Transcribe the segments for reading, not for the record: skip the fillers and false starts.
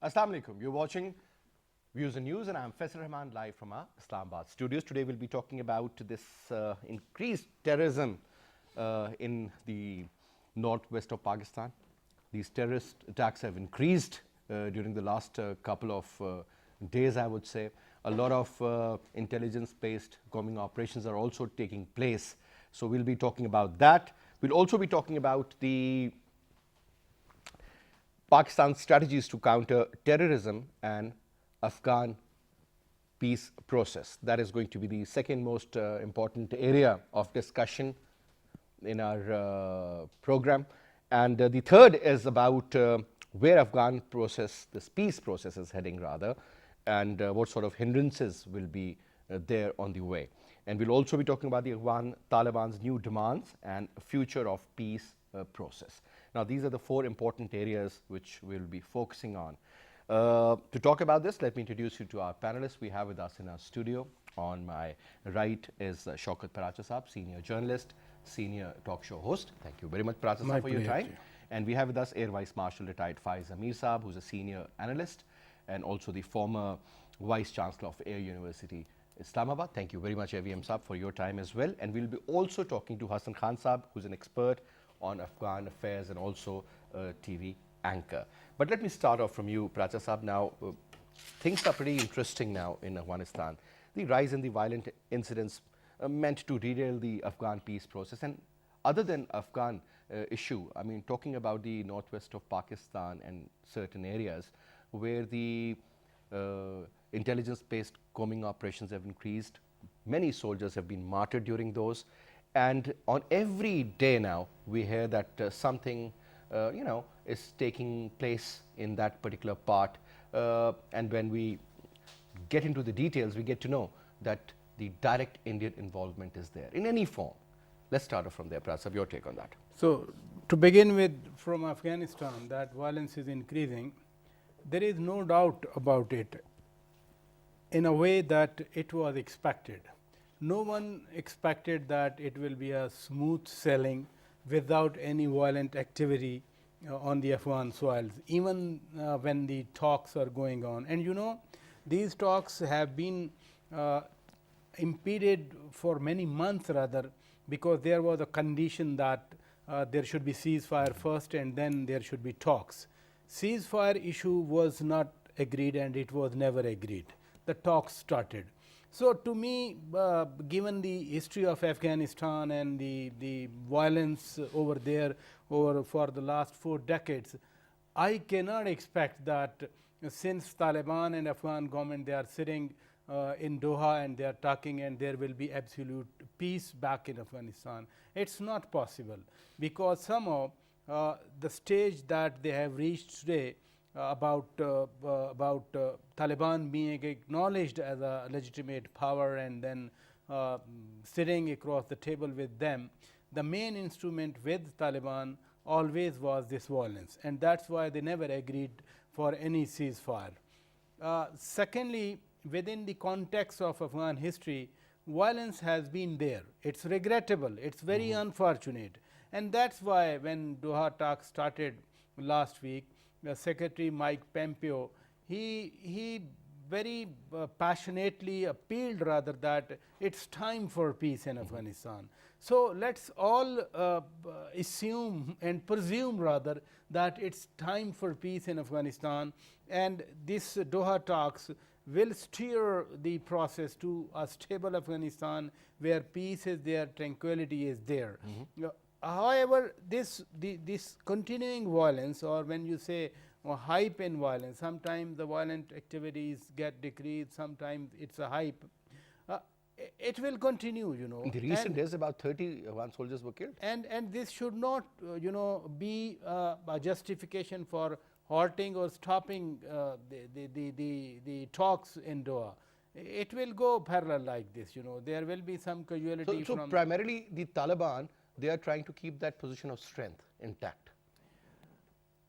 Assalamu alaikum. You're watching Views and News, and I'm Faisal Rahman live from our Islamabad studios. Today, we'll be talking about this increased terrorism in the northwest of Pakistan. These terrorist attacks have increased during the last couple of days, I would say. A lot of intelligence based bombing operations are also taking place. So, we'll be talking about that. We'll also be talking about the Pakistan's strategies to counter terrorism and Afghan peace process. That is going to be the second most important area of discussion in our program. And the third is about where Afghan process, this peace process is heading rather, and what sort of hindrances will be there on the way. And we'll also be talking about the Afghan Taliban's new demands and future of peace process. Now, these are the four important areas which we'll be focusing on. To talk about this, let me introduce you to our panelists we have with us in our studio. On my right is Shaukat Paracha Saab, senior journalist, senior talk show host. Thank you very much, Paracha Saab, for your time. And we have with us Air Vice Marshal retired Faiz Amir Saab, who's a senior analyst and also the former Vice Chancellor of Air University, Islamabad. Thank you very much, AVM Saab, for your time as well. And we'll be also talking to Hassan Khan Saab, who's an expert on Afghan affairs and also a TV anchor. But let me start off from you, Paracha Saab. Now, things are pretty interesting now in Afghanistan. The rise in the violent incidents meant to derail the Afghan peace process. And other than Afghan issue, I mean, talking about the northwest of Pakistan and certain areas where the intelligence-based combing operations have increased, many soldiers have been martyred during those. And on every day now, we hear that something, is taking place in that particular part. And when we get into the details, we get to know that the direct Indian involvement is there in any form. Let's start off from there. Prasad, your take on that. So, to begin with, from Afghanistan, that violence is increasing. There is no doubt about it in a way that it was expected. No one expected that it will be a smooth sailing without any violent activity on the Afghan soils, even when the talks are going on. And you know, these talks have been impeded for many months rather, because there was a condition that there should be ceasefire first and then there should be talks. Ceasefire issue was not agreed and it was never agreed. The talks started. So, to me, given the history of Afghanistan and the violence over there for the last 4 decades, I cannot expect that since Taliban and Afghan government, they are sitting in Doha and they are talking and there will be absolute peace back in Afghanistan. It's not possible, because somehow the stage that they have reached today about Taliban being acknowledged as a legitimate power and then sitting across the table with them, the main instrument with Taliban always was this violence, and that's why they never agreed for any ceasefire. Secondly, within the context of Afghan history, violence has been there. It's regrettable, it's very unfortunate, and that's why when Doha talks started last week, Secretary Mike Pompeo, he very passionately appealed rather that it's time for peace in Afghanistan. So, let's all assume and presume rather that it's time for peace in Afghanistan, and this Doha talks will steer the process to a stable Afghanistan where peace is there, tranquility is there. However, this continuing violence, or when you say hype in violence, sometimes the violent activities get decreased, sometimes it's a hype. It will continue, you know. In the recent days, about 30 Afghan soldiers were killed. And this should not, be a justification for halting or stopping the talks in Doha. It will go parallel like this, you know. There will be some casualty. So primarily the Taliban, they are trying to keep that position of strength intact.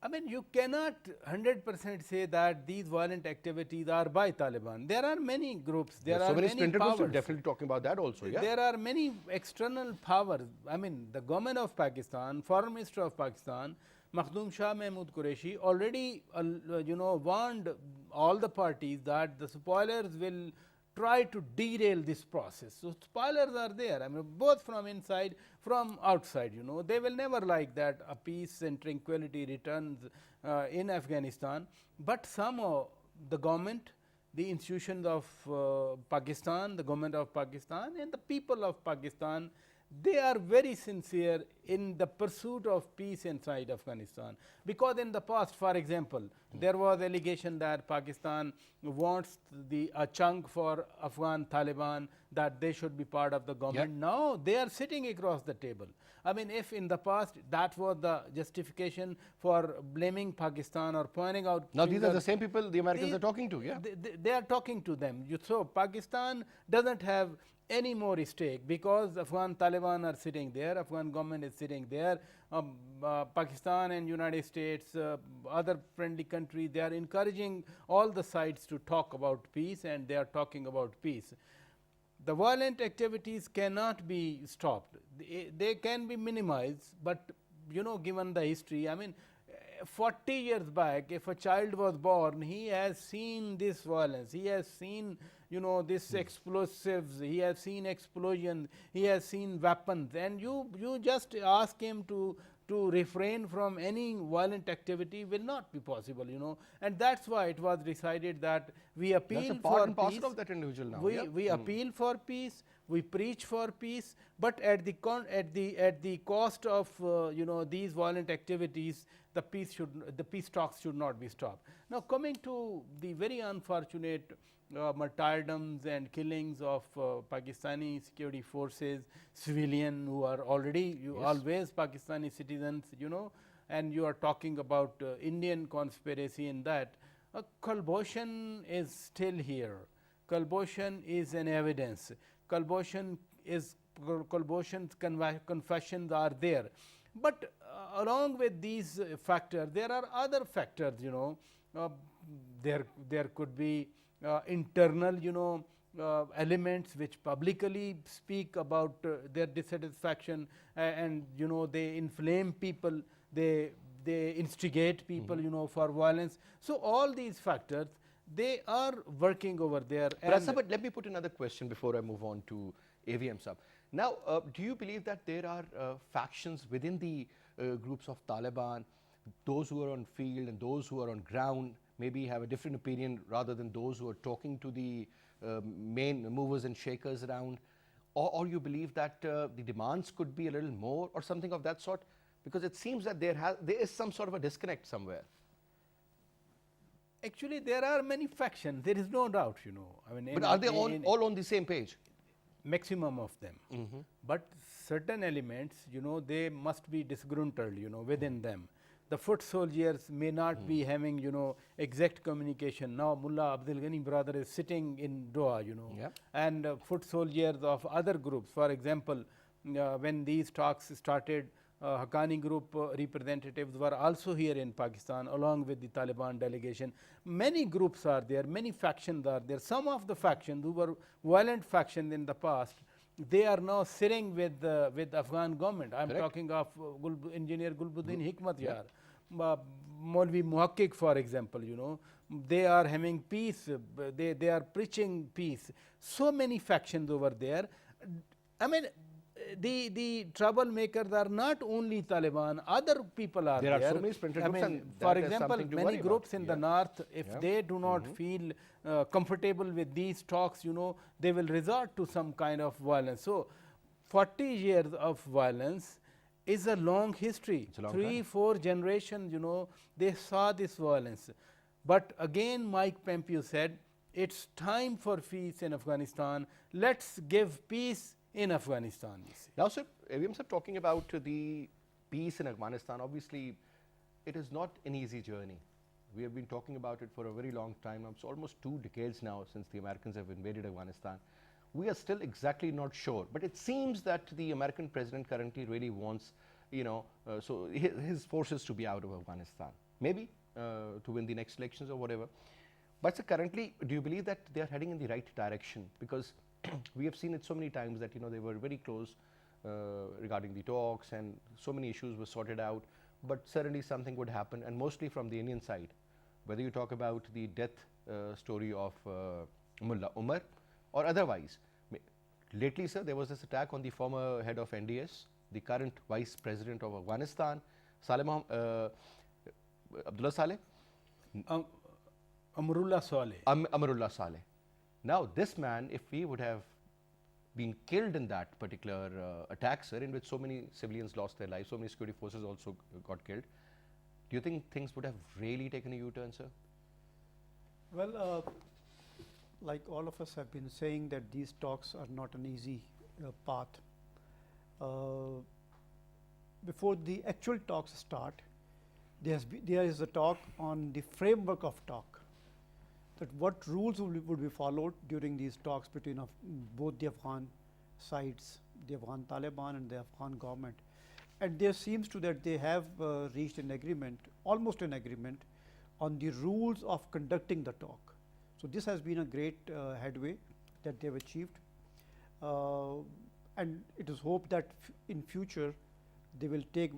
I mean, you cannot 100% say that these violent activities are by Taliban. There are many groups, there are many powers. We're definitely talking about that also, yeah. There are many external powers. I mean, the government of Pakistan, Foreign Minister of Pakistan Makhdoom Shah Mahmud Qureshi already warned all the parties that the spoilers will try to derail this process. So, spoilers are there, I mean both from inside, from outside, they will never like that a peace and tranquility returns in Afghanistan, but somehow the government, the institutions of Pakistan, the government of Pakistan and the people of Pakistan, they are very sincere in the pursuit of peace inside Afghanistan. Because in the past, for example, there was allegation that Pakistan wants a chunk for Afghan Taliban, that they should be part of the government. Now they are sitting across the table. I mean, if in the past that was the justification for blaming Pakistan or pointing out. Now these are the same people the Americans are talking to, yeah. They are talking to them. So Pakistan doesn't have any more stake, because Afghan Taliban are sitting there, Afghan government is sitting there, Pakistan and United States, other friendly countries, they are encouraging all the sides to talk about peace, and they are talking about peace. The violent activities cannot be stopped, they can be minimized, but given the history, I mean 40 years back, if a child was born, he has seen this violence, he has seen this explosives, he has seen explosions, he has seen weapons, and you just ask him to refrain from any violent activity will not be possible, and that's why it was decided that we appeal That's a for part and peace. parcel of that individual now. We appeal for peace, we preach for peace, but at the cost of these violent activities, the peace talks should not be stopped. Now coming to the very unfortunate martyrdoms and killings of Pakistani security forces, civilian who are already always Pakistani citizens, and you are talking about Indian conspiracy in that. Culboshan is still here. Culboshan is an evidence. Culboshan's confessions are there. But along with these factors, there are other factors, there could be internal elements which publicly speak about their dissatisfaction, and they inflame people, they instigate people for violence. So all these factors, they are working over there. But let me put another question before I move on to AVM Sab. Now, do you believe that there are factions within the groups of Taliban, those who are on field and those who are on ground, maybe have a different opinion rather than those who are talking to the main movers and shakers around, or you believe that the demands could be a little more or something of that sort? Because it seems that there is some sort of a disconnect somewhere. Actually, there are many factions, there is no doubt, I mean, but are they all on the same page? Maximum of them. But certain elements, they must be disgruntled, within them. The foot soldiers may not be having, exact communication. Now Mullah Abdul Ghani brother is sitting in Doha, and foot soldiers of other groups. For example, when these talks started, Haqqani group representatives were also here in Pakistan along with the Taliban delegation. Many groups are there, many factions are there. Some of the factions who were violent factions in the past, they are now sitting with Afghan government. I am talking of Engineer Gulbuddin Hikmatyar, Maulvi Muhakkik, for example, they are having peace, they are preaching peace. So many factions over there. I mean, the troublemakers are not only Taliban, other people are there. There are so many splinter groups, and for example, many groups in the north, if they do not Mm-hmm. feel comfortable with these talks, they will resort to some kind of violence. So 40 years of violence is a long history. It's a long 3-4 generations, they saw this violence. But again, Mike Pompeo said, it's time for peace in Afghanistan. Let's give peace in Afghanistan. Now, sir, AVM sir, talking about the peace in Afghanistan, obviously it is not an easy journey. We have been talking about it for a very long time. It's almost 2 decades now since the Americans have invaded Afghanistan. We are still exactly not sure, but it seems that the American president currently really wants, so his forces to be out of Afghanistan, maybe to win the next elections or whatever. But sir, currently, do you believe that they are heading in the right direction? Because we have seen it so many times that they were very close regarding the talks, and so many issues were sorted out. but certainly something would happen, and mostly from the Indian side. Whether you talk about the death story of Mullah Umar or otherwise. Lately, sir, there was this attack on the former head of NDS, the current vice president of Afghanistan, Abdullah Saleh. Amrullah Saleh. Amarullah Saleh. Now, this man, if he would have been killed in that particular attack, sir, in which so many civilians lost their lives, so many security forces also got killed, do you think things would have really taken a U-turn, sir? Well, like all of us have been saying, that these talks are not an easy path. Before the actual talks start, there is a talk on the framework of talk, that what rules would be followed during these talks between both the Afghan sides, the Afghan Taliban and the Afghan government. And there seems to that they have reached an agreement, almost an agreement, on the rules of conducting the talk. So this has been a great headway that they have achieved, and it is hoped that in future they will take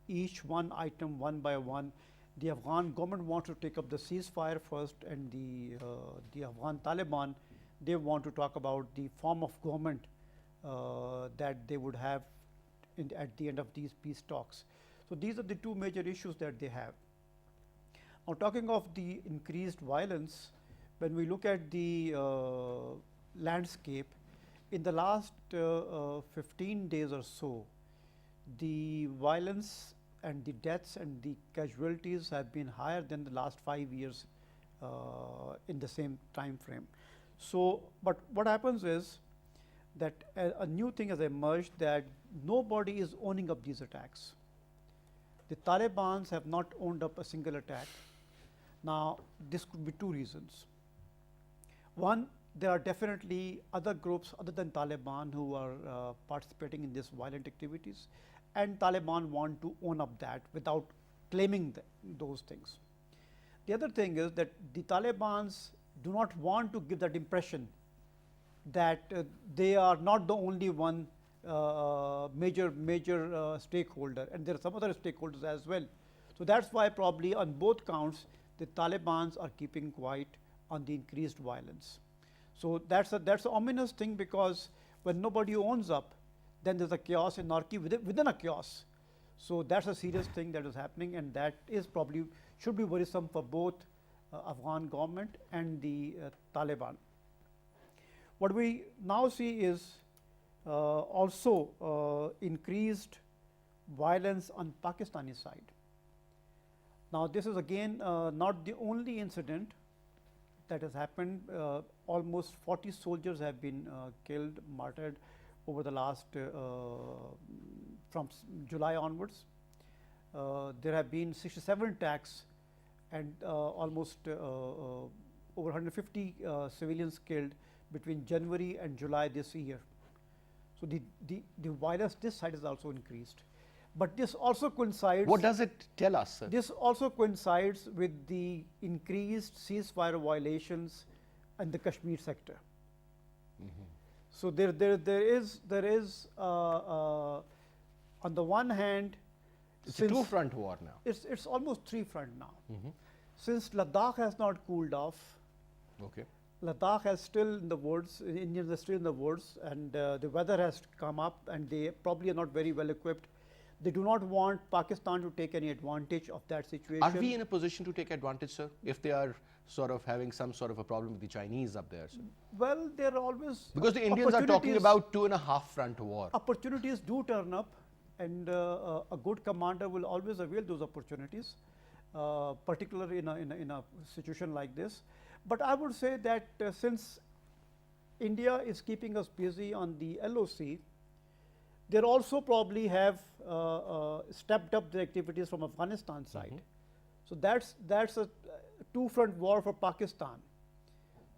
each one item one by one. The Afghan government wants to take up the ceasefire first, and the Afghan Taliban, they want to talk about the form of government that they would have at the end of these peace talks. So these are the two major issues that they have. Now, talking of the increased violence, when we look at the landscape, in the last 15 days or so, the violence and the deaths and the casualties have been higher than the last 5 years in the same time frame. So, but what happens is that a new thing has emerged, that nobody is owning up these attacks. The Taliban have not owned up a single attack. Now, this could be two reasons. One, there are definitely other groups other than Taliban who are participating in these violent activities, and Taliban want to own up that without claiming those things. The other thing is that the Taliban do not want to give that impression that they are not the only one major stakeholder, and there are some other stakeholders as well. So that's why probably on both counts the Taliban are keeping quiet on the increased violence. So that's an ominous thing, because when nobody owns up, then there's a chaos, anarchy within a chaos. So that's a serious thing that is happening, and that is probably should be worrisome for both Afghan government and the Taliban. What we now see is also increased violence on Pakistani side. Now, this is again not the only incident that has happened. Almost 40 soldiers have been killed, martyred over the last from July onwards. There have been 67 attacks and almost over 150 civilians killed between January and July this year. So the violence this side is also increased. But this also coincides. What does it tell us, sir? This also coincides with the increased ceasefire violations in the Kashmir sector. So there is on the one hand, It's a two-front war now. It's almost three-front now. Since Ladakh has not cooled off, Okay. Ladakh is still in the woods, Indians are still in the woods, and the weather has come up, and they probably are not very well equipped. They do not want Pakistan to take any advantage of that situation. Are we in a position to take advantage, sir, if they are sort of having some sort of a problem with the Chinese up there, sir? Well, there are always Because the Indians are talking about 2.5 front war. Opportunities do turn up, and a good commander will always avail those opportunities, particularly in a situation like this. But I would say that since India is keeping us busy on the LOC, they also probably have stepped up their activities from Afghanistan side. So that's a two-front war for Pakistan,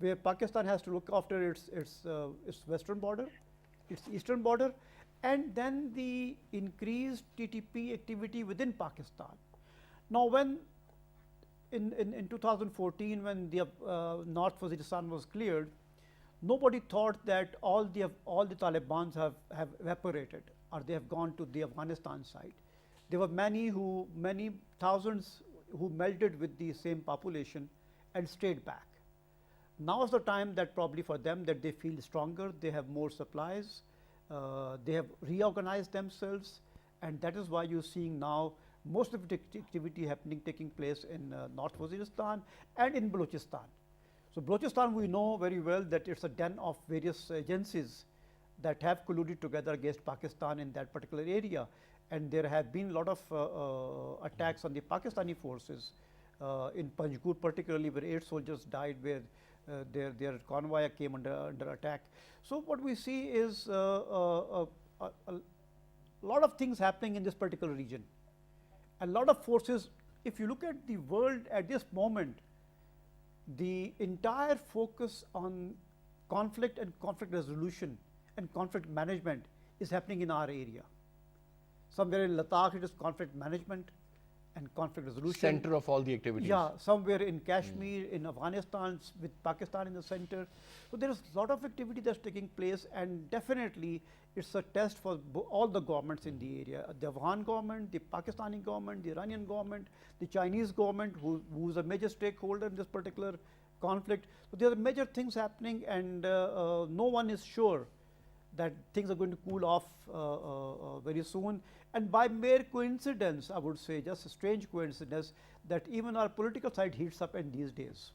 where Pakistan has to look after its western border, its eastern border, and then the increased TTP activity within Pakistan. Now, when in 2014, when the North Waziristan was cleared, nobody thought that all the Taliban have evaporated, or they have gone to the Afghanistan side. there were many thousands who melded with the same population and stayed back. Now is the time that probably for them that they feel stronger, they have more supplies, they have reorganized themselves, and that is why you're seeing now most of the activity taking place in North Waziristan and in Balochistan. So Balochistan, we know very well that it's a den of various agencies that have colluded together against Pakistan in that particular area, and there have been a lot of attacks on the Pakistani forces in Panjgur, particularly where 8 soldiers died, where their convoy came under attack. So what we see is a lot of things happening in this particular region. A lot of forces, if you look at the world at this moment, the entire focus on conflict and conflict resolution and conflict management is happening in our area. Somewhere in Ladakh it is conflict management and conflict resolution. Center of all the activities. Yeah, somewhere in Kashmir, in Afghanistan, with Pakistan in the center. So there is a lot of activity that's taking place, and definitely it's a test for all the governments in the area. The Afghan government, the Pakistani government, the Iranian government, the Chinese government, who's a major stakeholder in this particular conflict. So there are major things happening, and no one is sure that things are going to cool off very soon. And by mere coincidence, I would say, just a strange coincidence, that even our political side heats up in these days.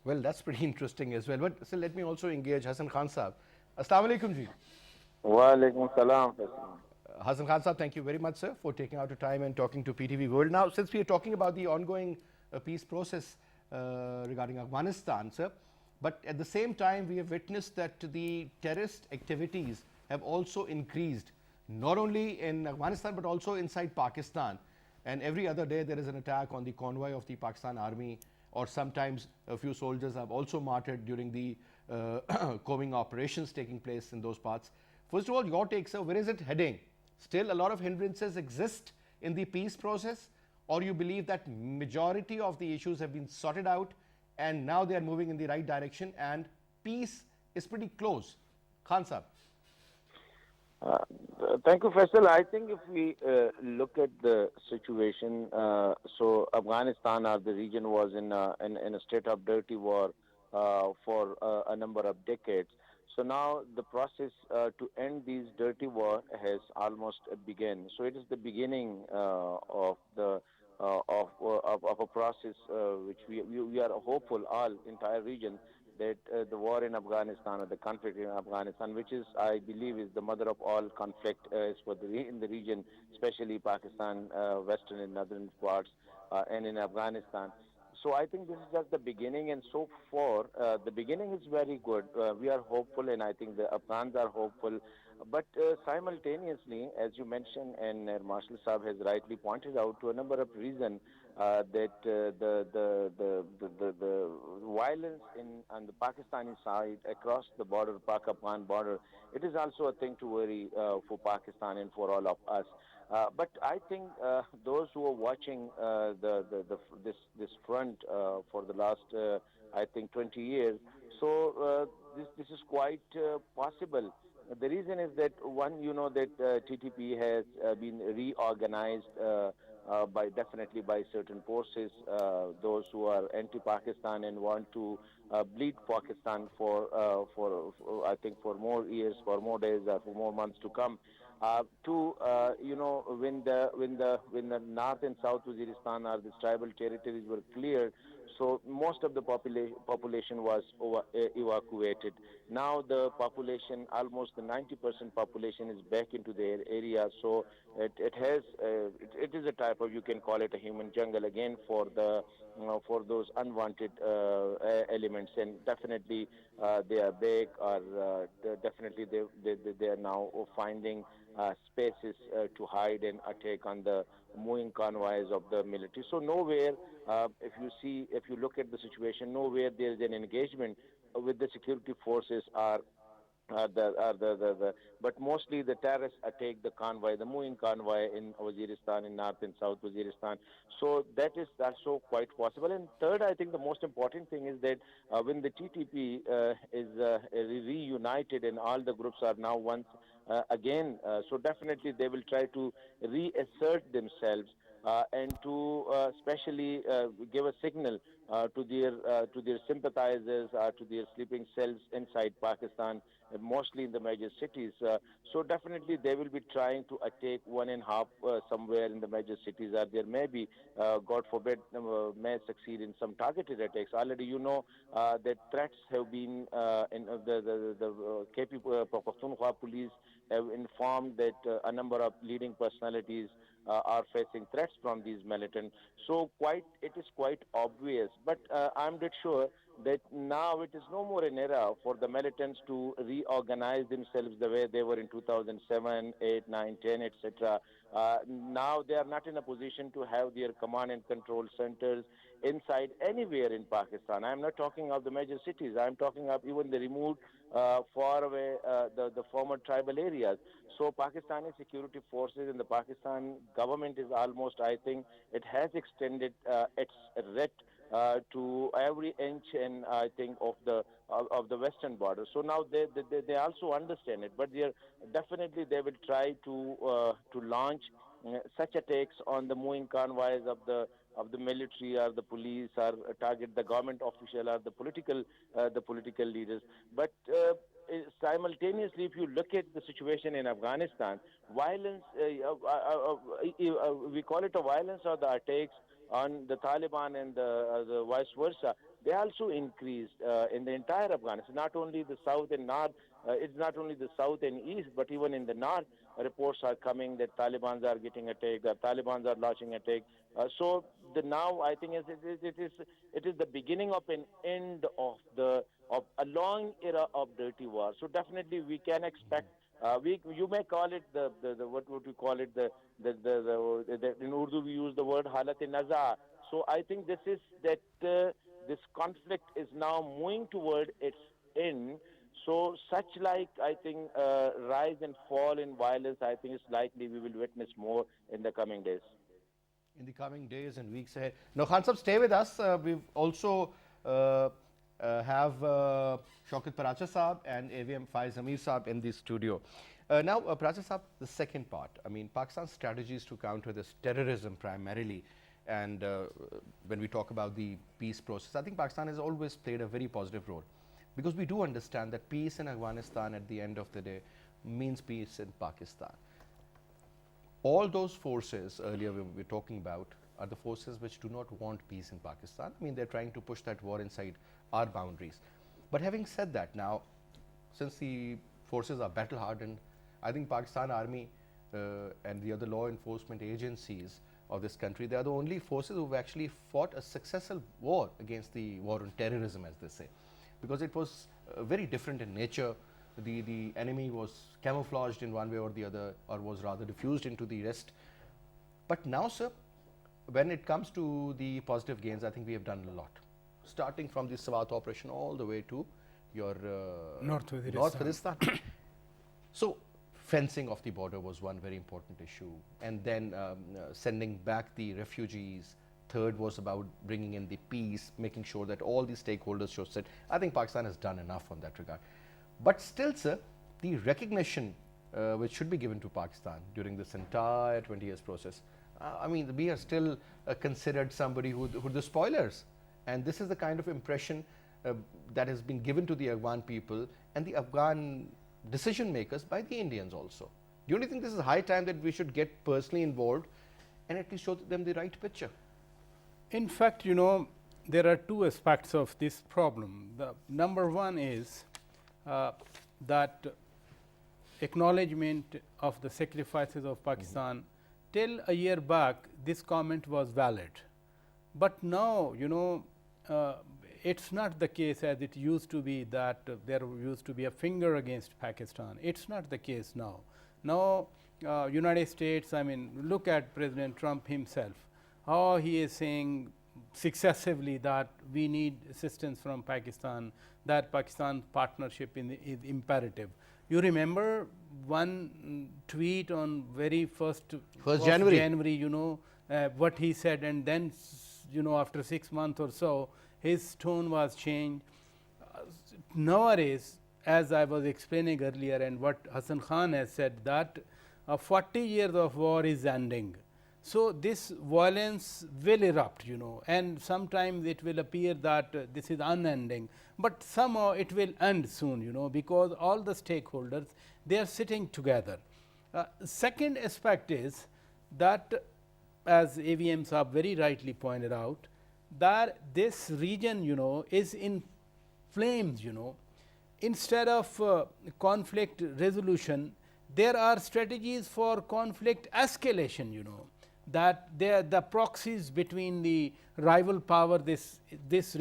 Well, that's pretty interesting as well. But so let me also engage Hassan Khan Sahab. Assalamu alaikum ji. Wa alaikum salam. Hassan Khan Sahab, thank you very much, sir, for taking out your time and talking to PTV World. Now, since we are talking about the ongoing peace process regarding Afghanistan, sir, but at the same time, we have witnessed that the terrorist activities have also increased, not only in Afghanistan, but also inside Pakistan. And every other day, there is an attack on the convoy of the Pakistan army, or sometimes a few soldiers have also martyred during the combing operations taking place in those parts. First of all, your take, sir, where is it heading? Still a lot of hindrances exist in the peace process, or you believe that majority of the issues have been sorted out and now they are moving in the right direction and peace is pretty close? Khan Sahab. Thank you, Faisal. I think if we look at the situation, so Afghanistan or the region was in a state of dirty war for a number of decades. So now the process to end this dirty war has almost begun. So it is the beginning of a process which we are hopeful, all entire region, that the war in Afghanistan, or the conflict in Afghanistan, which is, I believe, is the mother of all conflict, is in the region, especially Pakistan, western and northern parts, and in Afghanistan. So I think this is just the beginning, and so far the beginning is very good. We are hopeful, and I think the Afghans are hopeful. But simultaneously, as you mentioned, and Marshal Saab has rightly pointed out, to a number of reasons, that the violence on the Pakistani side across the border, Pak-Afghan border, it is also a thing to worry for Pakistan and for all of us. But I think those who are watching this front for the last, I think, 20 years, so this is quite possible. The reason is that, one, you know that TTP has been reorganized definitely by certain forces, those who are anti-Pakistan and want to bleed Pakistan for I think for more years, for more days, for more months to come. You know, when the North and South Waziristan, or the tribal territories, were cleared, so most of the population was evacuated. Now the population, almost the 90% population, is back into their area. So it is a type of, you can call it a human jungle again for for those unwanted elements. And definitely they are back, or definitely they are now finding spaces to hide and attack on the moving convoys of the military. So nowhere, if you look at the situation, nowhere there is an engagement with the security forces, but mostly the terrorists attack the convoy, the moving convoy in Waziristan, in North and South Waziristan. So that's also quite possible. And third, I think the most important thing is that when the TTP is reunited and all the groups are now once again. So definitely they will try to reassert themselves and to especially give a signal to their sympathizers, to their sleeping cells inside Pakistan, mostly in the major cities. So definitely they will be trying to attack one and a half somewhere in the major cities, or there may be, God forbid, may succeed in some targeted attacks. Already, that threats have been in the KP Pakhtunkhwa police have informed that a number of leading personalities are facing threats from these militants. So it is quite obvious. But I'm not sure that now it is no more an era for the militants to reorganize themselves the way they were in 2007, 8, 9, 10, etc. Now they are not in a position to have their command and control centers inside anywhere in Pakistan. I'm not talking of the major cities. I'm talking of even the remote, far away, the former tribal areas. So Pakistani security forces and the Pakistan government is almost, I think, it has extended its reach to every inch, and I think of the western border. So now they also understand it, but definitely they will try to launch such attacks on the moving convoys of the military or the police, or target the government official or the political leaders. But simultaneously, if you look at the situation in Afghanistan, violence, we call it a violence or the attacks on the Taliban and the vice versa, they also increased in the entire Afghanistan, not only the south and north. It's not only the south and east, but even in the north, reports are coming that Talibans are getting attacked, that Talibans are launching attack. So now I think it is the beginning of an end of a long era of dirty war. So definitely we can expect. You may call it the what would we call it, in Urdu we use the word halat-e-naza. So I think this is that this conflict is now moving toward its end. So such like, I think, rise and fall in violence, I think it's likely we will witness more in the coming days. In the coming days and weeks ahead. Now, Khan Sahab, stay with us. We also have Shaukat Paracha Sahab and AVM Faiz Amir Sahab in the studio. Now, Paracha Sahab, the second part. I mean, Pakistan's strategies to counter this terrorism primarily, and when we talk about the peace process, I think Pakistan has always played a very positive role, because we do understand that peace in Afghanistan at the end of the day means peace in Pakistan. All those forces earlier we were talking about are the forces which do not want peace in Pakistan. I mean, they're trying to push that war inside our boundaries. But having said that, now, since the forces are battle hardened, I think Pakistan Army and the other law enforcement agencies of this country, they are the only forces who've actually fought a successful war against the war on terrorism, as they say, because it was very different in nature. The enemy was camouflaged in one way or the other, or was rather diffused into the rest. But now, sir, when it comes to the positive gains, I think we have done a lot, starting from the Swat operation all the way to your North Waziristan. North Waziristan. So fencing of the border was one very important issue, and then sending back the refugees. Third was about bringing in the peace, making sure that all the stakeholders should sit. I think Pakistan has done enough on that regard. But still, sir, the recognition which should be given to Pakistan during this entire 20 years process, I mean, we are still considered somebody who the spoilers. And this is the kind of impression that has been given to the Afghan people and the Afghan decision makers by the Indians also. Do you think this is high time that we should get personally involved and at least show them the right picture? In fact, there are two aspects of this problem. The number one is that acknowledgement of the sacrifices of Pakistan. Till a year back, this comment was valid, but now it's not the case as it used to be, that there used to be a finger against Pakistan. It's not the case now. Now, United States, I mean, look at President Trump himself, how he is saying successively that we need assistance from Pakistan, that Pakistan partnership is imperative. You remember one tweet on very first January, what he said, and then after 6 months or so, his tone was changed. Nowadays, as I was explaining earlier and what Hassan Khan has said, that 40 years of war is ending. So, this violence will erupt, and sometimes it will appear that this is unending, but somehow it will end soon, because all the stakeholders, they are sitting together. Second aspect is that, as AVM Saab very rightly pointed out, that this region is in flames. Instead of conflict resolution, there are strategies for conflict escalation. That the proxies between the rival power in this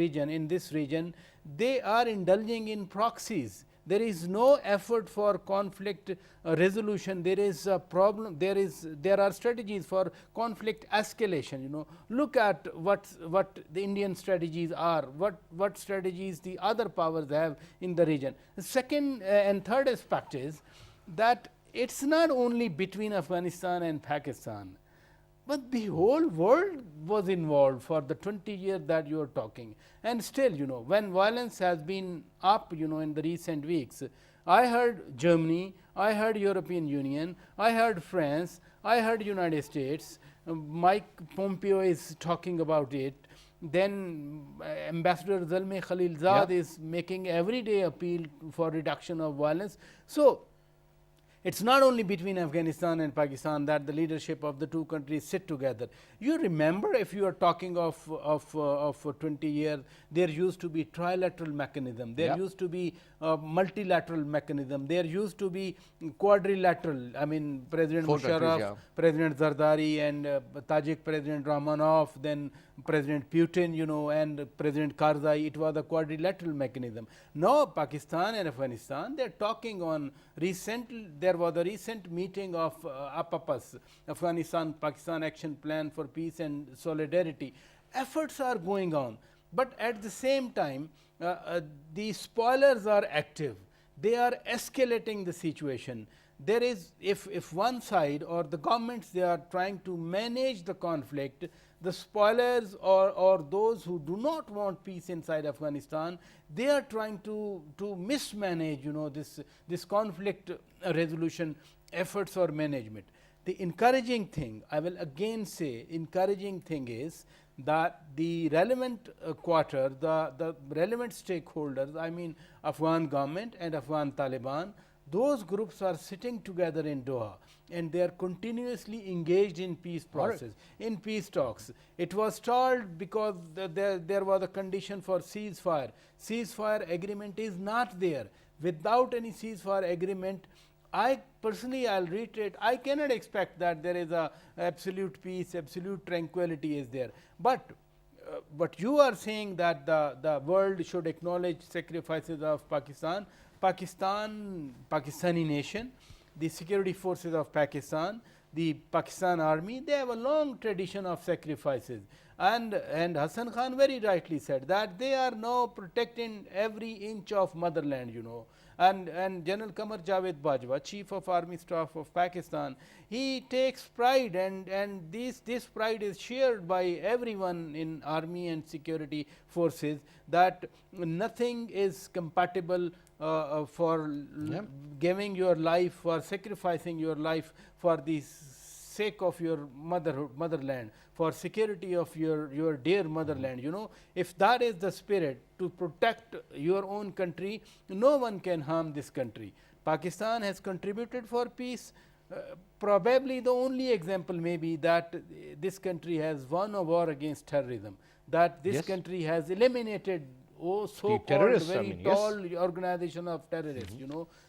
region, they are indulging in proxies. There is no effort for conflict resolution. There is a problem. There are strategies for conflict escalation. Look at what the Indian strategies are. What strategies the other powers have in the region. The second and third aspect is that it's not only between Afghanistan and Pakistan, but the whole world was involved for the 20 years that you are talking. And still, when violence has been up, in the recent weeks, I heard Germany, I heard European Union, I heard France, I heard United States, Mike Pompeo is talking about it. Then Ambassador Zalmay Khalilzad is making everyday appeal for reduction of violence. So, it is not only between Afghanistan and Pakistan that the leadership of the two countries sit together. You remember, if you are talking of 20 years, there used to be trilateral mechanism, there used to be multilateral mechanism, there used to be quadrilateral. I mean, President Musharraf, President Zardari, and Tajik President Rahmanov, then President Putin, and President Karzai. It was a quadrilateral mechanism. Now, Pakistan and Afghanistan, they are talking on there was a recent meeting of APAPAS, Afghanistan Pakistan Action Plan for Peace and Solidarity. Efforts are going on, but at the same time, the spoilers are active. They are escalating the situation. There is, if one side or the governments, they are trying to manage the conflict, the spoilers or those who do not want peace inside Afghanistan, they are trying to mismanage this conflict resolution efforts or management. The encouraging thing, I will again say, encouraging thing is that the relevant quarter, the relevant stakeholders, I mean Afghan government and Afghan Taliban, those groups are sitting together in Doha and they are continuously engaged in peace process, in peace talks. It was stalled because there was a condition for ceasefire. Ceasefire agreement is not there. Without any ceasefire agreement, I personally, I'll reiterate, I cannot expect that there is a absolute peace, absolute tranquility is there. But you are saying that the world should acknowledge sacrifices of Pakistan. Pakistani nation, the security forces of Pakistan, the Pakistan army, they have a long tradition of sacrifices. And Hassan Khan very rightly said that they are now protecting every inch of motherland, And General Qamar Javed Bajwa, Chief of Army Staff of Pakistan, he takes pride, and this pride is shared by everyone in army and security forces, that nothing is compatible for giving your life, for sacrificing your life for the sake of your motherland, for security of your dear motherland. If that is the spirit, to protect your own country, no one can harm this country. Pakistan has contributed for peace. Probably the only example may be that this country has won a war against terrorism, that this country has eliminated so-called very tall organization of terrorists.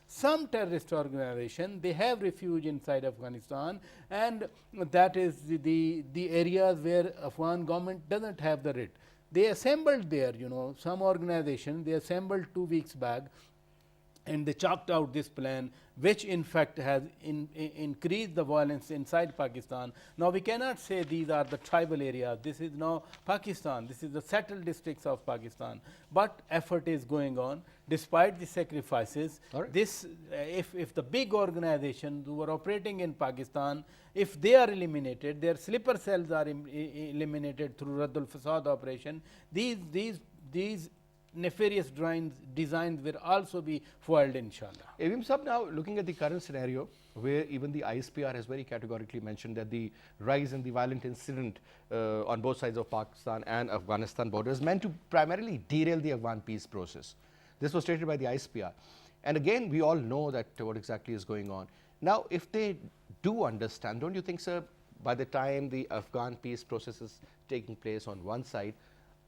Some terrorist organization, they have refuge inside Afghanistan, and that is the areas where Afghan government doesn't have the writ. They assembled there, some organization, they assembled 2 weeks back, and they chalked out this plan, which in fact has increased the violence inside Pakistan. Now, we cannot say these are the tribal areas. This is now Pakistan. This is the settled districts of Pakistan. But effort is going on despite the sacrifices. This, if the big organizations who are operating in Pakistan, if they are eliminated, their sleeper cells are eliminated through Raddul Fasad operation, these nefarious designs will also be foiled, inshallah. Avim Sab, now looking at the current scenario where even the ISPR has very categorically mentioned that the rise in the violent incident on both sides of Pakistan and Afghanistan border is meant to primarily derail the Afghan peace process. This was stated by the ISPR. And again, we all know that what exactly is going on. Now, if they do understand, don't you think, sir, by the time the Afghan peace process is taking place on one side,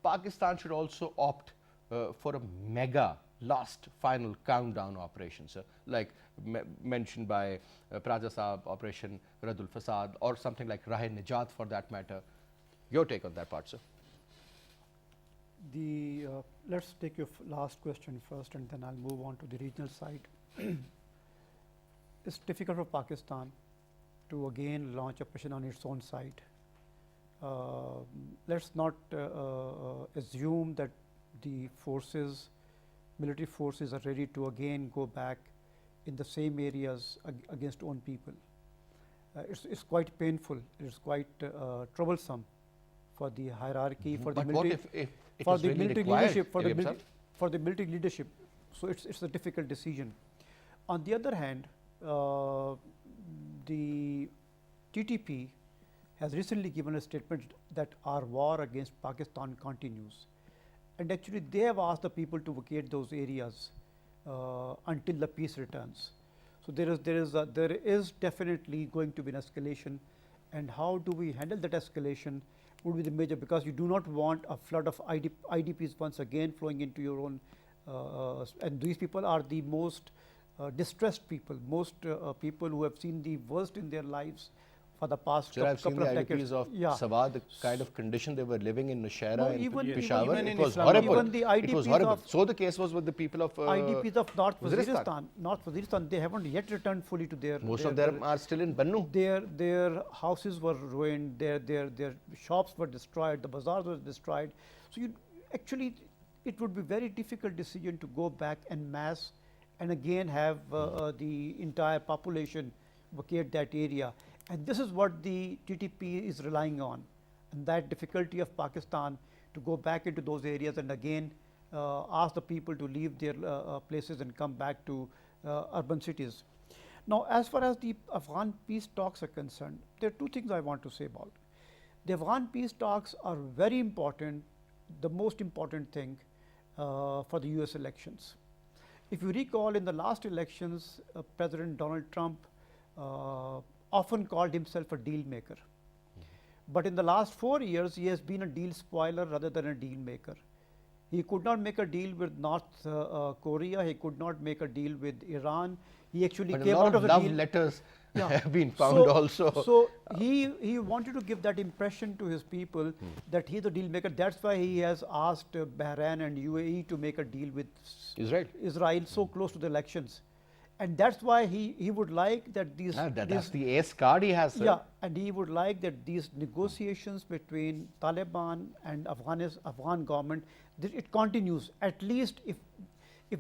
Pakistan should also opt for a mega last final countdown operation, sir, like mentioned by Praja Saab, Operation Radul Fasad, or something like Rahe Nijat for that matter. Your take on that part, sir? Let's take your last question first, and then I'll move on to the regional side. It's difficult for Pakistan to again launch operation on its own side. Let's not assume that the forces, military forces, are ready to again go back in the same areas against own people. It's quite painful. It's quite troublesome for the hierarchy, for the But military, what if it for is the really military required, leadership, Avim Sab? for the military leadership. So it's a difficult decision. On the other hand, the TTP has recently given a statement that our war against Pakistan continues, and actually they have asked the people to vacate those areas until the peace returns. So there is definitely going to be an escalation, and how do we handle that escalation would be the major, because you do not want a flood of IDPs once again flowing into your own, and these people are the most distressed people, most people who have seen the worst in their lives for the past Sir, I've seen couple the of decades. IDPs of Sawat, the kind of condition they were living in Nushaira No, and even Peshawar. in It was Islamabad. horrible. Even the It was IDPs horrible. of- So the case was with the people of IDPs of North Waziristan. Waziristan, North Waziristan, they haven't yet returned fully to their. Most their, of them are still in Bannu. Their houses were ruined, their shops were destroyed, the bazaars were destroyed. So actually, it would be very difficult decision to go back en masse and again have the entire population vacate that area. And this is what the TTP is relying on, and that difficulty of Pakistan to go back into those areas and again ask the people to leave their places and come back to urban cities. Now, as far as the Afghan peace talks are concerned, there are two things I want to say about. The Afghan peace talks are very important, the most important thing for the US elections. If you recall, in the last elections, President Donald Trump often called himself a deal maker. But in the last 4 years, he has been a deal spoiler rather than a deal maker. He could not make a deal with North Korea. He could not make a deal with Iran. He actually But a came lot out of of the love deal. letters Yeah. have been found So- also. So he wanted to give that impression to his people that he's a deal maker. That's why he has asked Bahrain and UAE to make a deal with Israel. Israel so close to the elections. And that's why he would like that these. That's these the ace card he has, sir. yeah, and he would like that these negotiations between Taliban and Afghan government, that it continues. At least if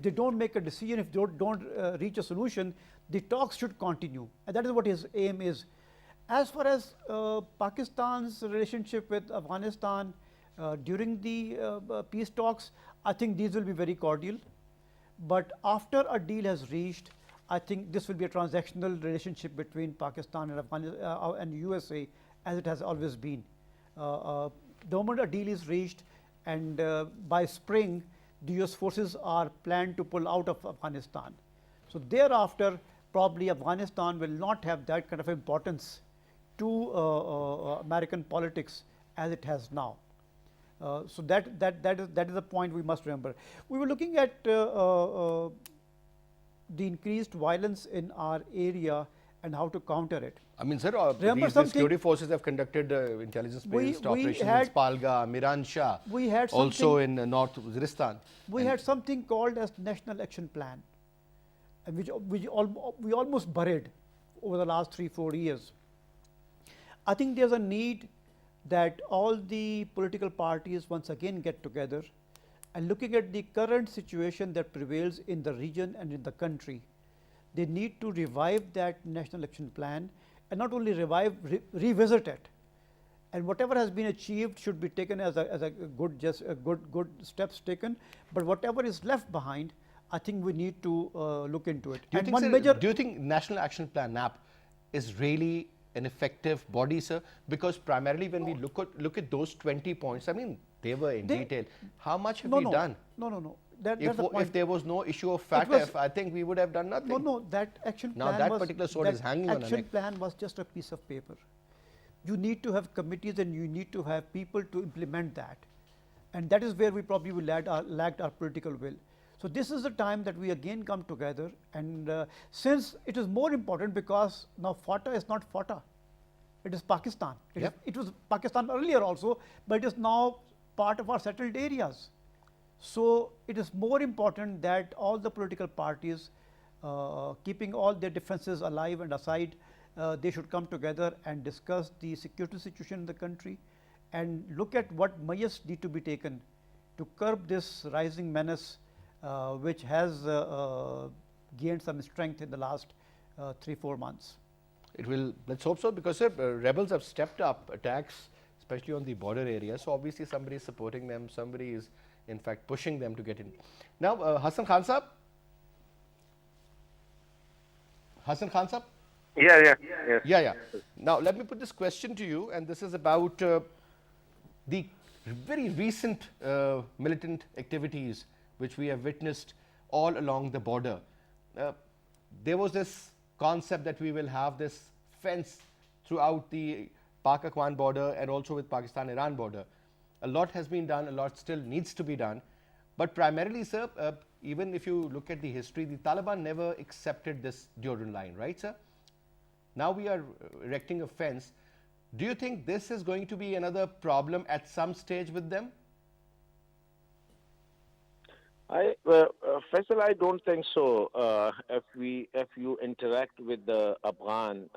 they don't make a decision, if they don't reach a solution, the talks should continue, and that is what his aim is. As far as Pakistan's relationship with Afghanistan during the peace talks, I think these will be very cordial. But after a deal has reached, I think this will be a transactional relationship between Pakistan and Afghanistan and USA, as it has always been. The moment a deal is reached, and by spring, the US forces are planned to pull out of Afghanistan. So thereafter, probably Afghanistan will not have that kind of importance to American politics as it has now. So that is the point we must remember. We were looking at the increased violence in our area and how to counter it. I mean, sir, Remember these something- security forces have conducted intelligence-based We operations in had- Spalga, Miran Shah, We had also something- in North Waziristan. We had something called as National Action Plan, and we almost buried over the last 3-4 years. I think there's a need that all the political parties once again get together and looking at the current situation that prevails in the region and in the country, they need to revive that National Action Plan, and not only revive, revisit it, and whatever has been achieved should be taken as a good, just a good steps taken. But whatever is left behind, I think we need to look into it. Do you And think, one sir, major do you think National Action Plan (NAP) is really an effective body, sir? Because primarily when we look at those 20 points, I mean, they were in detail. How much have we done? No. That's If, the point. if there was no issue of It was- FATF, I think we would have done nothing. No, that action Now plan that was, particular sword is hanging on a action neck. plan was just a piece of paper. You need to have committees and you need to have people to implement that. And that is where we probably lacked our political will. So this is the time that we again come together, and since it is more important because now FATA is not FATA, it is Pakistan. It was Pakistan earlier also, but it is now part of our settled areas. So it is more important that all the political parties, keeping all their differences alive and aside, they should come together and discuss the security situation in the country and look at what measures need to be taken to curb this rising menace, which has gained some strength in the last 3-4 months. It will, let's hope so, because sir, rebels have stepped up attacks, especially on the border area. So obviously somebody is supporting them, somebody is in fact pushing them to get in. Now, Hassan Khan Sahab? Hassan Khan Sahab? Yes. Yeah. Now, let me put this question to you, and this is about the very recent militant activities which we have witnessed all along the border. There was this concept that we will have this fence throughout the Pak-Afghan border and also with Pakistan-Iran border. A lot has been done, a lot still needs to be done. But primarily, sir, even if you look at the history, the Taliban never accepted this Durand line, right, sir? Now we are erecting a fence. Do you think this is going to be another problem at some stage with them? Faisal, I don't think so. If you interact with the Afghan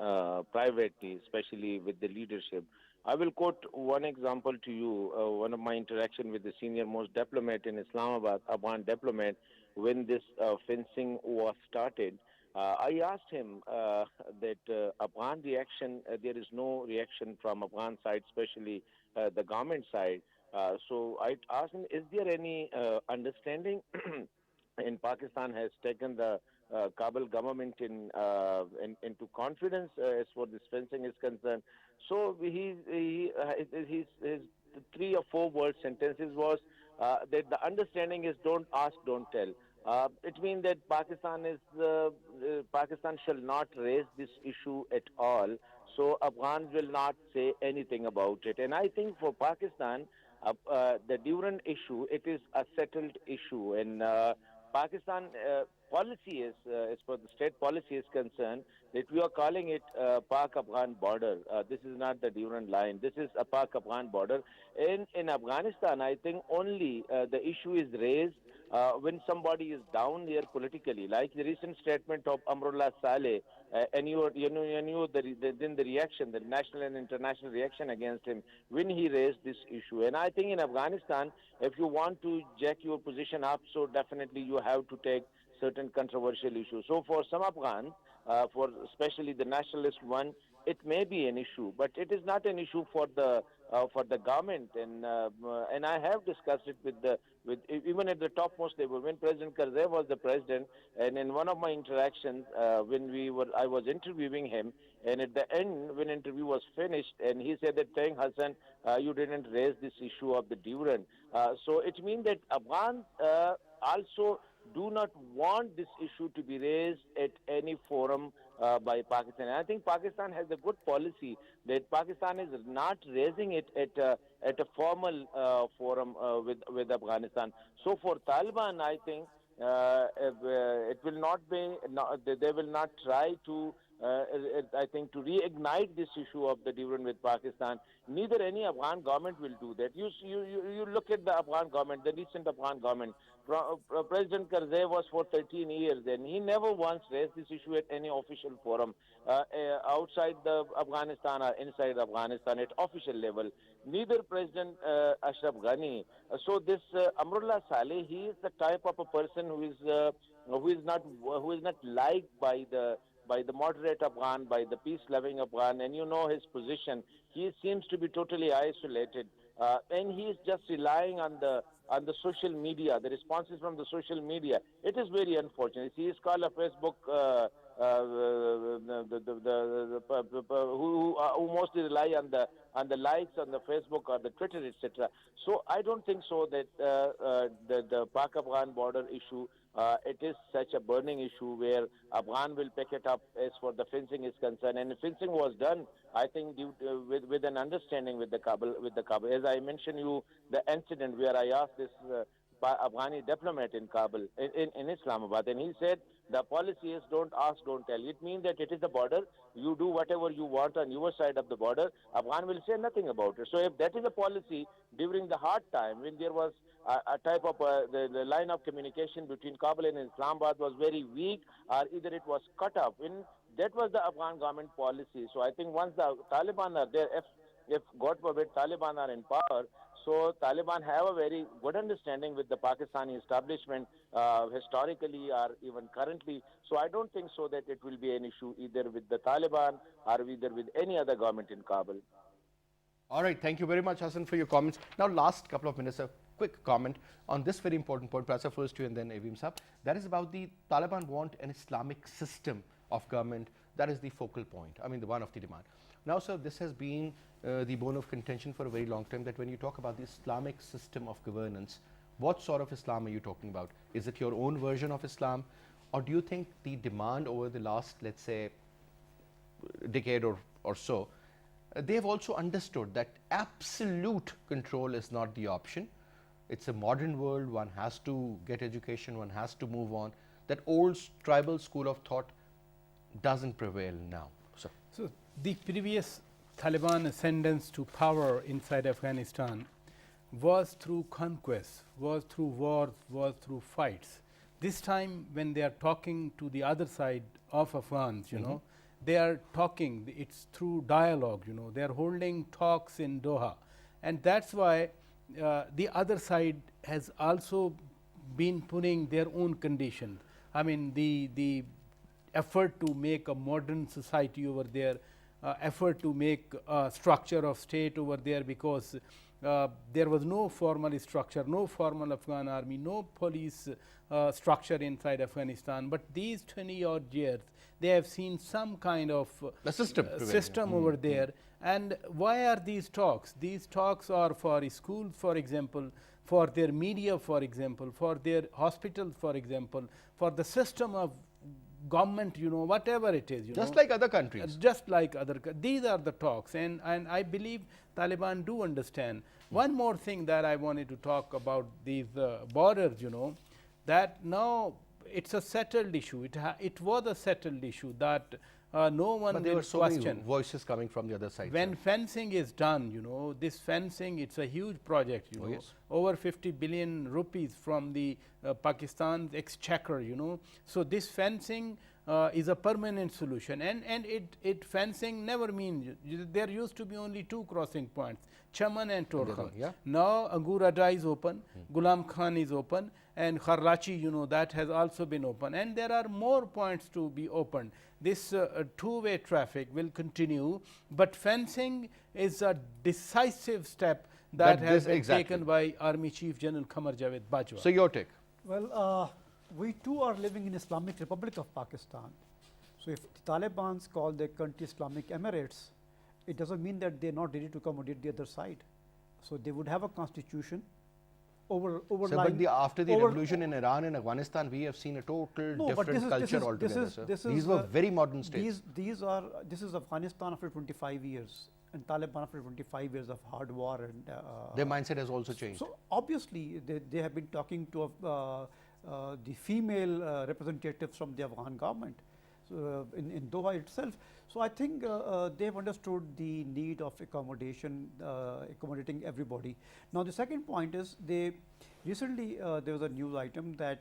privately, especially with the leadership, I will quote one example to you. One of my interaction with the senior most diplomat in Islamabad, Afghan diplomat, when this fencing was started. I asked him that Afghan reaction, there is no reaction from Afghan side, especially the government side. So I asked him, is there any understanding in Pakistan has taken the Kabul government into confidence as far as this fencing is concerned? So his 3 or 4 word sentences was that the understanding is don't ask, don't tell. It means that Pakistan shall not raise this issue at all. So Afghans will not say anything about it. And I think for Pakistan, the Durand issue, it is a settled issue. And Pakistan policy is, as far the state policy is concerned, that we are calling it Pak-Afghan border. This is not the Durand line. This is a Pak-Afghan border. In Afghanistan, I think only the issue is raised when somebody is down there politically, like the recent statement of Amrullah Saleh, and you knew the reaction, the national and international reaction against him when he raised this issue. And I think in Afghanistan, if you want to jack your position up, so definitely you have to take certain controversial issues. So for some Afghans, for especially the nationalist one, it may be an issue, but it is not an issue for the government. And I have discussed it with even at the topmost level when President Karzai was the president, and in one of my interactions when I was interviewing him, and at the end when interview was finished, and he said that, thank Hassan, you didn't raise this issue of the Durand. So it means that Afghans also do not want this issue to be raised at any forum by Pakistan. And I think Pakistan has a good policy that Pakistan is not raising it at a formal forum with Afghanistan. So for Taliban, I think it will not be. They will not try to. I think to reignite this issue of the Durand with Pakistan. Neither any Afghan government will do that. You look at the Afghan government, the recent Afghan government. President Karzai was for 13 years, and he never once raised this issue at any official forum outside the Afghanistan or inside Afghanistan at official level. Neither President Ashraf Ghani. So this Amrullah Saleh, he is the type of a person who is not liked by the by the moderate Afghan, by the peace-loving Afghan, and you know his position. He seems to be totally isolated, and he is just relying on the social media, the responses from the social media. It is very unfortunate. He is called a Facebook. Who mostly rely on the likes on the Facebook or the Twitter, etc. So I don't think so that the Pak-Afghan border issue, it is such a burning issue where Afghan will pick it up as for the fencing is concerned. And fencing was done, I think, with an understanding with the Kabul. As I mentioned you, the incident where I asked this Afghani diplomat in Kabul, in Islamabad, and he said the policy is don't ask, don't tell. It means that it is the border. You do whatever you want on your side of the border. Afghan will say nothing about it. So if that is a policy during the hard time when there was a type of the line of communication between Kabul and Islamabad was very weak, or either it was cut off. That was the Afghan government policy. So I think once the Taliban are there, if God forbid Taliban are in power, so Taliban have a very good understanding with the Pakistani establishment historically or even currently. So I don't think so that it will be an issue either with the Taliban or either with any other government in Kabul. All right, thank you very much, Hassan, for your comments. Now, last couple of minutes, a quick comment on this very important point. Prasa, first to you and then Avim Saab. That is about the Taliban want an Islamic system of government. That is the focal point. I mean, the one of the demand. Now, sir, this has been the bone of contention for a very long time, that when you talk about the Islamic system of governance, what sort of Islam are you talking about? Is it your own version of Islam? Or do you think the demand over the last, let's say, decade or so, they have also understood that absolute control is not the option. It's a modern world, one has to get education, one has to move on. That old tribal school of thought doesn't prevail now. So the previous Taliban ascendance to power inside Afghanistan was through conquest, was through wars, was through fights. This time when they are talking to the other side of Afghans, you know, they are talking, it's through dialogue, you know, they are holding talks in Doha. And that's why the other side has also been putting their own conditions. I mean, the effort to make a modern society over there, effort to make a structure of state over there, because there was no formal structure, no formal Afghan army, no police structure inside Afghanistan. But these 20 odd years, they have seen some kind of system over there. And why are these talks? These talks are for schools, for example, for their media, for example, for their hospitals, for example, for the system of government, you know, whatever it is, you just know, like other countries. Just like other, these are the talks, and I believe Taliban do understand. One more thing that I wanted to talk about these borders, you know, that now it's a settled issue. It was a settled issue that no one but there will were so question. many voices coming from the other side. When fencing is done, you know, this fencing, it's a huge project, you know, yes. over 50 billion rupees from the Pakistan's exchequer, you know. So this fencing is a permanent solution, and it fencing never means, there used to be only two crossing points, Chaman and Torkhan. Yeah. Now Angur Adda is open, Gulam Khan is open, and Kharlachi, you know, that has also been open, and there are more points to be opened. This two-way traffic will continue, but fencing is a decisive step that has been taken by Army Chief General Qamar Javed Bajwa. So your take? Well, we too are living in Islamic Republic of Pakistan. So if the Taliban's call their country Islamic Emirates, it doesn't mean that they're not ready to accommodate the other side. So they would have a constitution over So but after the revolution in Iran and Afghanistan, we have seen a total different culture altogether. These were very modern states. This is Afghanistan after 25 years, and Taliban after 25 years of hard war, and their mindset has also changed. So obviously they have been talking to the female representatives from the Afghan government in Doha itself. So I think they have understood the need of accommodation, accommodating everybody. Now the second point is recently there was a news item that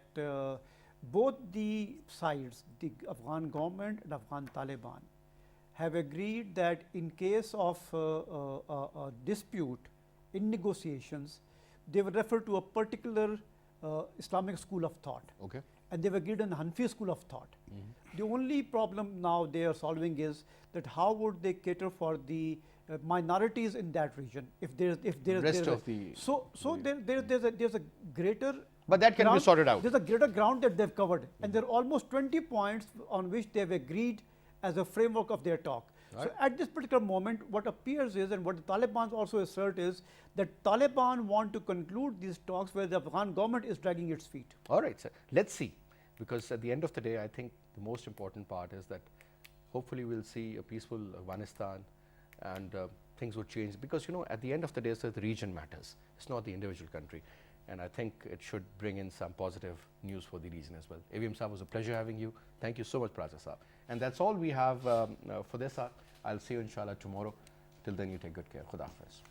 both the sides, the Afghan government and Afghan Taliban, have agreed that in case of a dispute in negotiations, they will refer to a particular Islamic school of thought. Okay. And they've agreed on Hanfi school of thought. The only problem now they are solving is that how would they cater for the minorities in that region if there's Rest of the- there's a greater But that can be ground- sorted out. There's a greater ground that they've covered, and there are almost 20 points on which they've agreed as a framework of their talk. So at this particular moment, what appears is, and what the Taliban also assert is, that Taliban want to conclude these talks where the Afghan government is dragging its feet. All right, sir. Let's see. Because at the end of the day, I think the most important part is that hopefully we'll see a peaceful Afghanistan and things will change. Because, you know, at the end of the day, sir, the region matters. It's not the individual country. And I think it should bring in some positive news for the region as well. AVM Saab, was a pleasure having you. Thank you so much, Praza Saab. And that's all we have for this hour. I'll see you inshallah tomorrow. Till then, you take good care. Khuda Hafiz.